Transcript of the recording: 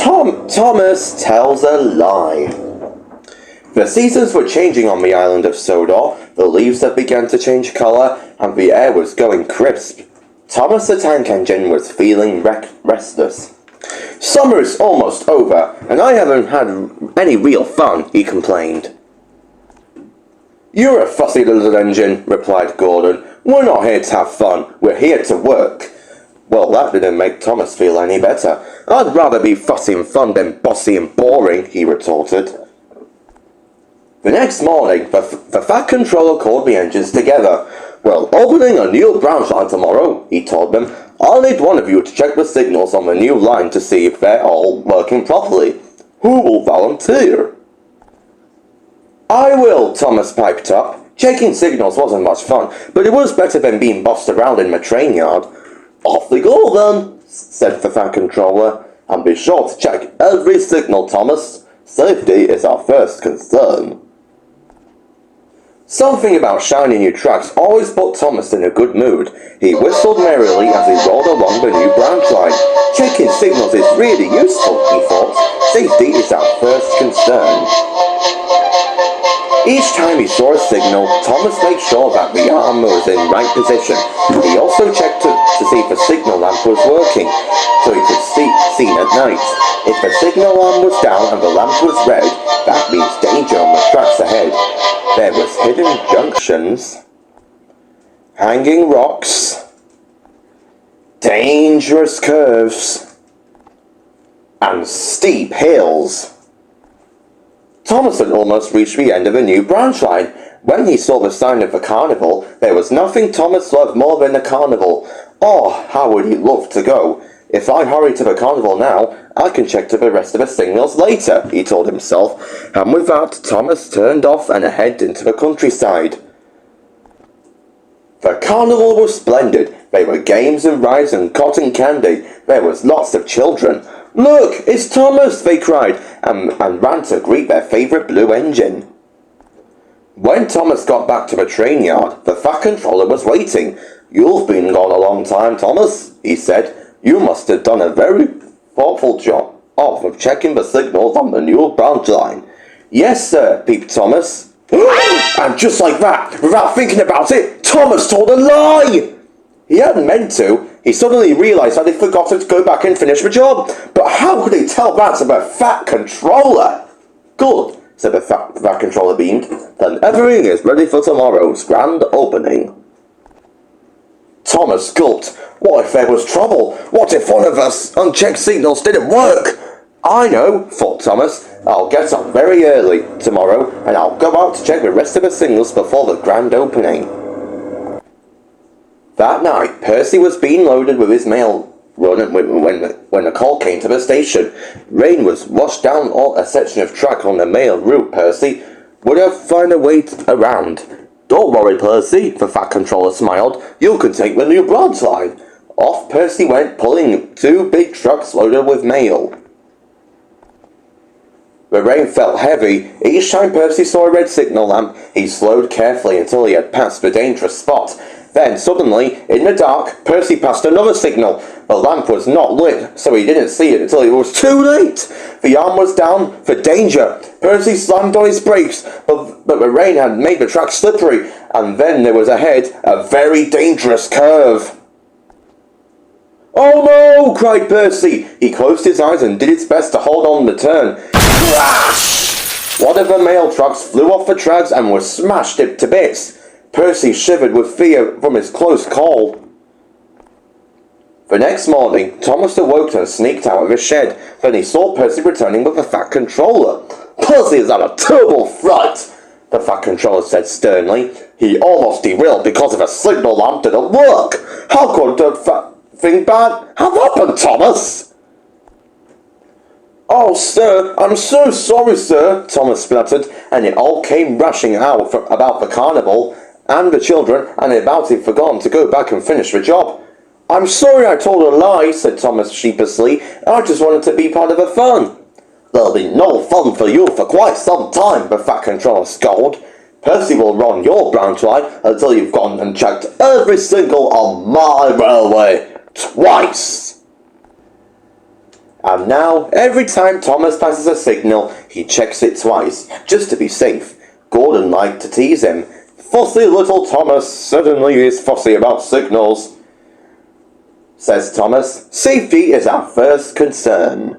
Thomas tells a lie. The seasons were changing on the island of Sodor. The leaves had begun to change colour, and the air was going crisp. Thomas the Tank Engine was feeling restless. Summer is almost over, and I haven't had any real fun, he complained. You're a fussy little engine, replied Gordon. We're not here to have fun, we're here to work. Well, that didn't make Thomas feel any better. I'd rather be fussy and fun than bossy and boring, he retorted. The next morning, the Fat Controller called the engines together. We're opening a new branch line tomorrow, he told them. I'll need one of you to check the signals on the new line to see if they're all working properly. Who will volunteer? I will, Thomas piped up. Checking signals wasn't much fun, but it was better than being bossed around in the train yard. Off we go then, said the Fat Controller. And be sure to check every signal, Thomas. Safety is our first concern. Something about shiny new tracks always put Thomas in a good mood. He whistled merrily as he rolled along the new branch line. Checking signals is really useful, he thought. Safety is our first concern. Each time he saw a signal, Thomas made sure that the arm was in right position. He also checked to see if the signal lamp was working, so he could see seen at night. If the signal arm was down and the lamp was red, that means danger on the tracks ahead. There was hidden junctions, hanging rocks, dangerous curves, and steep hills. Thomas had almost reached the end of the new branch line. When he saw the sign of the carnival, there was nothing Thomas loved more than the carnival. Oh, how would he love to go? If I hurry to the carnival now, I can check to the rest of the signals later, he told himself, and with that, Thomas turned off and headed into the countryside. The carnival was splendid. There were games and rides and cotton candy. There was lots of children. Look, it's Thomas, they cried, and ran to greet their favourite blue engine. When Thomas got back to the train yard, the Fat Controller was waiting. You've been gone a long time, Thomas, he said. You must have done a very thoughtful job of checking the signals on the new branch line. Yes, sir, peeped Thomas. And just like that, without thinking about it, Thomas told a lie! He hadn't meant to. He suddenly realised that he'd forgotten to go back and finish the job. But how could he tell that to the Fat Controller? Good, said the Fat Controller beamed. Then everything is ready for tomorrow's grand opening. Thomas gulped. What if there was trouble? What if one of us unchecked signals didn't work? I know, thought Thomas. I'll get up very early tomorrow and I'll go out to check the rest of the signals before the grand opening. That night, Percy was being loaded with his mail run when the call came to the station. Rain was washed down a section of track on the mail route, Percy. Would I find a way around? Don't worry, Percy, the Fat Controller smiled. You can take the new branch line. Off Percy went, pulling 2 big trucks loaded with mail. The rain felt heavy. Each time Percy saw a red signal lamp, he slowed carefully until he had passed the dangerous spot. Then, suddenly, in the dark, Percy passed another signal. The lamp was not lit, so he didn't see it until it was too late. The arm was down for danger. Percy slammed on his brakes, but the rain had made the track slippery, and then there was ahead a very dangerous curve. Oh no! Cried Percy. He closed his eyes and did his best to hold on the turn. Crash! One of the mail trucks flew off the tracks and was smashed to bits. Percy shivered with fear from his close call. The next morning, Thomas awoke and sneaked out of his shed. Then he saw Percy returning with the Fat Controller. Percy has had a terrible fright, the Fat Controller said sternly. He almost derailed because of a signal lamp didn't work. How could that thing bad have happened, Thomas? Oh, sir, I'm so sorry, sir, Thomas spluttered, and it all came rushing out about the carnival and the children, and about he'd forgotten to go back and finish the job. I'm sorry I told a lie, said Thomas sheepishly. I just wanted to be part of the fun. There'll be no fun for you for quite some time, the Fat Controller scolded. Percy will run your branch line until you've gone and checked every signal on my railway. Twice. And now, every time Thomas passes a signal, he checks it twice, just to be safe. Gordon liked to tease him. "Fussy little Thomas certainly is fussy about signals," says Thomas. "Safety is our first concern."